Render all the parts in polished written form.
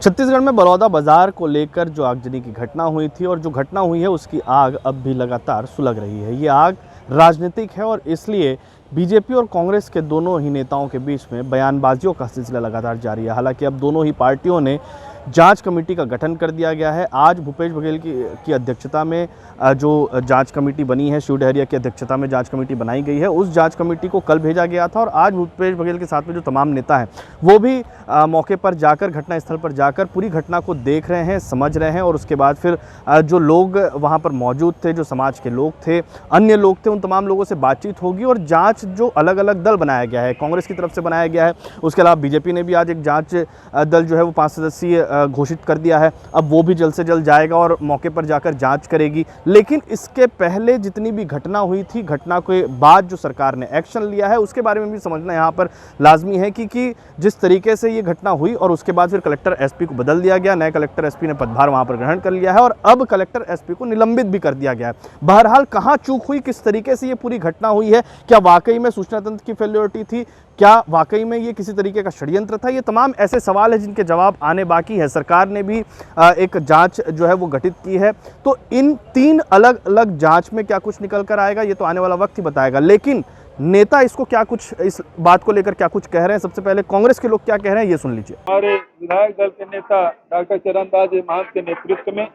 छत्तीसगढ़ में बलौदा बाजार को लेकर जो आगजनी की घटना हुई थी और जो घटना हुई है उसकी आग अब भी लगातार सुलग रही है। ये आग राजनीतिक है और इसलिए बीजेपी और कांग्रेस के दोनों ही नेताओं के बीच में बयानबाजियों का सिलसिला लगातार जारी है। हालांकि अब दोनों ही पार्टियों ने जांच कमेटी का गठन कर दिया गया है। आज भूपेश बघेल की अध्यक्षता में जो जांच कमेटी बनी है, शिव डहरिया की अध्यक्षता में जांच कमेटी बनाई गई है, उस जांच कमेटी को कल भेजा गया था और आज भूपेश बघेल के साथ में जो तमाम नेता हैं वो भी मौके पर जाकर, घटनास्थल पर जाकर पूरी घटना को देख रहे हैं, समझ रहे हैं और उसके बाद फिर जो लोग वहाँ पर मौजूद थे, जो समाज के लोग थे, अन्य लोग थे, उन तमाम लोगों से बातचीत होगी और जाँच जो अलग अलग दल बनाया गया है, कांग्रेस की तरफ से बनाया गया है, उसके अलावा बीजेपी ने भी आज एक जाँच दल जो है वो 5 सदस्यीय घोषित कर दिया है। अब वो भी जल्द से जल्द जाएगा और मौके पर जाकर जांच करेगी। लेकिन इसके पहले जितनी भी घटना हुई थी, घटना के बाद जो सरकार ने एक्शन लिया है उसके बारे में भी समझना यहाँ पर लाजमी है कि जिस तरीके से ये घटना हुई और उसके बाद फिर कलेक्टर एसपी को बदल दिया गया, नए कलेक्टर एसपी ने पदभार वहाँ पर ग्रहण कर लिया है और अब कलेक्टर एसपी को निलंबित भी कर दिया गया है। बहरहाल कहाँ चूक हुई, किस तरीके से ये पूरी घटना हुई है, क्या वाकई में सूचना तंत्र की फेल्योरिटी थी, क्या वाकई में ये किसी तरीके का षड्यंत्र था, ये तमाम ऐसे सवाल हैं जिनके जवाब आने बाकी है। सरकार ने भी एक जांच जो है वो गठित की है, तो इन 3 अलग अलग जांच में क्या कुछ निकल कर आएगा ये तो आने वाला वक्त ही बताएगा। लेकिन नेता इसको क्या कुछ, इस बात को लेकर क्या कुछ कह रहे हैं, सबसे पहले कांग्रेस के लोग क्या कह रहे हैं ये सुन लीजिए। हमारे विधायक दल के नेता डॉक्टर चरणदास महंत के नेतृत्व में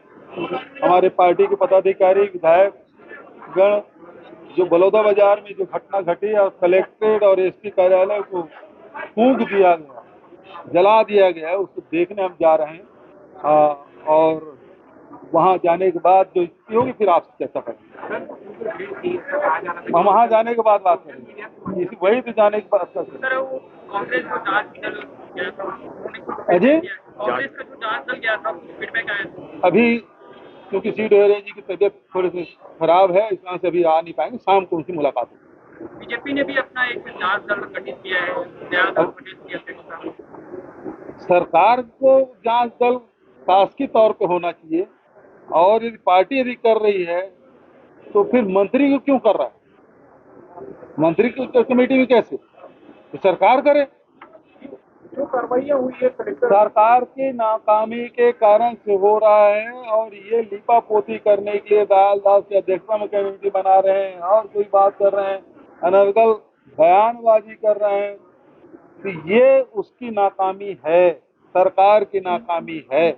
हमारे पार्टी के पदाधिकारी, विधायक गण जो बलौदा बाजार में जो घटना घटी और कलेक्ट्रेट और एसपी कार्यालय को फूंक दिया गया, जला दिया गया, उसको देखने हम जा रहे हैं और वहां जाने के बाद जो स्थिति होगी फिर आपसे चर्चा करेंगे। हम वहां जाने के बाद बात करेंगे, इसी वही तो जाने के बाद कांग्रेस को जांच दल गया था, फीडबैक आया था। अभी क्योंकि शिव डहरिया जी की तबीयत थोड़ी सी खराब है, इस वजह से अभी आ नहीं पाएंगे, शाम को उनकी मुलाकात होगी। बीजेपी ने भी अपना एक जांच दल गठित किया है, दयाल पटेल की अध्यक्षता में। सरकार को जांच दल शासकीय तौर पे होना चाहिए और यदि पार्टी यदि कर रही है तो फिर मंत्री को क्यों कर रहा है? मंत्री की कमेटी में कैसे? तो सरकार करे। जो कार्रवाइयां हुई है सरकार की नाकामी के कारण से हो रहा है और ये लिपापोती करने के लिए दयाल दास की अध्यक्षता में कमेटी बना रहे हैं और कोई बात कर रहे हैं, अनर्गल बयानबाजी कर रहे हैं, तो ये उसकी नाकामी है, सरकार की नाकामी है।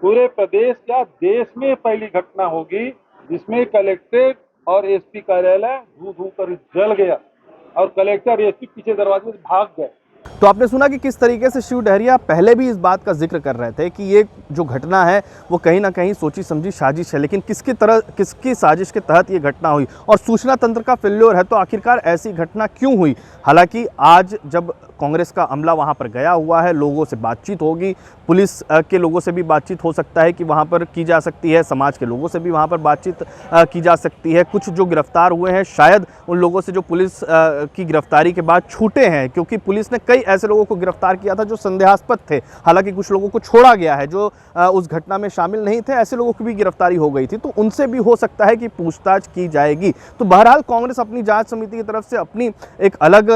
पूरे प्रदेश या देश में पहली घटना होगी जिसमें कलेक्ट्रेट और एसपी कार्यालय धू धू कर जल गया और कलेक्टर एसपी पीछे दरवाजे से भाग गए। तो आपने सुना कि किस तरीके से शिव डहरिया पहले भी इस बात का जिक्र कर रहे थे कि ये जो घटना है वो कहीं ना कहीं सोची समझी साजिश है, लेकिन किसकी साजिश के तहत ये घटना हुई और सूचना तंत्र का फेल्योर है, तो आखिरकार ऐसी घटना क्यों हुई। हालांकि आज जब कांग्रेस का अमला वहां पर गया हुआ है, लोगों से बातचीत होगी, पुलिस के लोगों से भी बातचीत हो सकता है कि वहां पर की जा सकती है, समाज के लोगों से भी वहां पर बातचीत की जा सकती है। कुछ जो गिरफ्तार हुए हैं शायद उन लोगों से जो पुलिस की गिरफ्तारी के बाद छूटे हैं, क्योंकि पुलिस ने कई ऐसे लोगों को गिरफ्तार किया था जो संदेहास्पद थे। हालांकि कुछ लोगों को छोड़ा गया है जो उस घटना में शामिल नहीं थे, ऐसे लोगों की भी गिरफ्तारी हो गई थी, तो उनसे भी हो सकता है कि पूछताछ की जाएगी। तो बहरहाल कांग्रेस अपनी जांच समिति की तरफ से अपनी एक अलग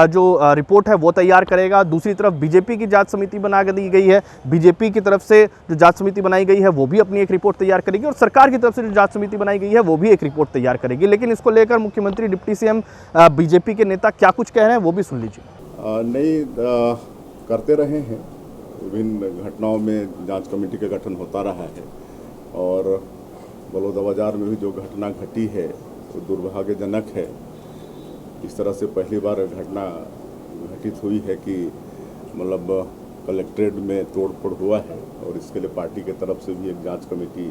जो रिपोर्ट है वो तैयार करेगा। दूसरी तरफ बीजेपी की जांच समिति बना दी गई है, बीजेपी की तरफ से जो जांच समिति बनाई गई है वो भी अपनी एक रिपोर्ट तैयार करेगी और सरकार की तरफ से जो जांच समिति बनाई गई है वो भी एक रिपोर्ट तैयार करेगी। लेकिन इसको लेकर मुख्यमंत्री, डिप्टी सीएम, बीजेपी के नेता क्या कुछ कह रहे हैं वो भी सुन लीजिए। नहीं करते रहे हैं, विभिन्न घटनाओं में जांच कमेटी का गठन होता रहा है और बलौदा बाजार में भी जो घटना घटी है वो दुर्भाग्यजनक है। इस तरह से पहली बार घटना घटित हुई है कि मतलब कलेक्ट्रेट में तोड़फोड़ हुआ है और इसके लिए पार्टी के तरफ से भी एक जांच कमेटी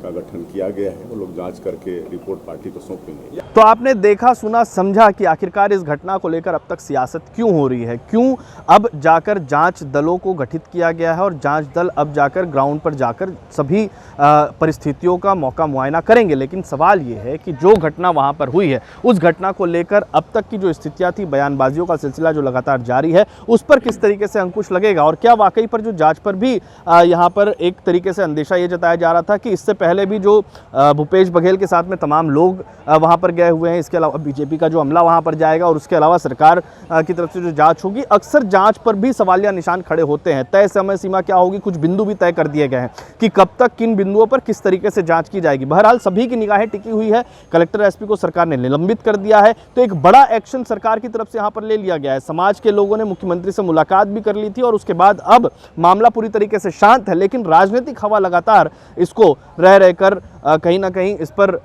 का गठन किया गया है। वो लोग जांच करके रिपोर्ट पार्टी को सौंपेंगे। तो आपने देखा, सुना, समझा कि आखिरकार इस घटना को लेकर अब तक सियासत क्यों हो रही है, क्यों अब जाकर जांच दलों को गठित किया गया है और जांच दल अब जाकर ग्राउंड पर जाकर सभी परिस्थितियों का मौका मुआयना करेंगे। लेकिन सवाल ये है कि जो घटना वहां पर हुई है उस घटना को लेकर अब तक की जो स्थितियां थी, बयानबाजियों का सिलसिला जो लगातार जारी है, उस पर किस तरीके से अंकुश लगेगा और क्या वाकई पर जो जाँच पर भी यहाँ पर एक तरीके से अंदेशा ये जताया जा रहा था कि इससे पहले भी जो भूपेश बघेल के साथ में तमाम लोग वहाँ पर गए हुए हैं, इसके अलावा बीजेपी का जो अमला वहां पर जाएगा और उसके अलावा सरकार की तरफ से जो जांच होगी, अक्सर जांच पर भी सवालिया निशान खड़े होते हैं। तय समय सीमा क्या होगी, कुछ बिंदु भी तय कर दिए गए हैं कि कब तक किन बिंदुओं पर किस तरीके से जांच की जाएगी। बहरहाल सभी की निगाहें टिकी हुई है। कलेक्टर एसपी को सरकार ने निलंबित कर दिया है, तो एक बड़ा एक्शन सरकार की तरफ से यहां पर ले लिया गया है। समाज के लोगों ने मुख्यमंत्री से मुलाकात भी कर ली थी और उसके बाद अब मामला पूरी तरीके से शांत है, लेकिन राजनीतिक हवा लगातार इसको रह रहकर कहीं ना कहीं इस पर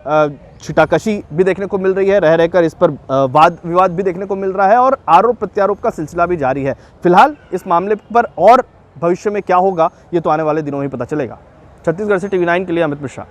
छिटाकशी भी देखने को मिल रही है, रह रहकर इस पर वाद विवाद भी देखने को मिल रहा है और आरोप प्रत्यारोप का सिलसिला भी जारी है। फिलहाल इस मामले पर और भविष्य में क्या होगा ये तो आने वाले दिनों ही पता चलेगा। छत्तीसगढ़ से TV9 के लिए अमित मिश्रा।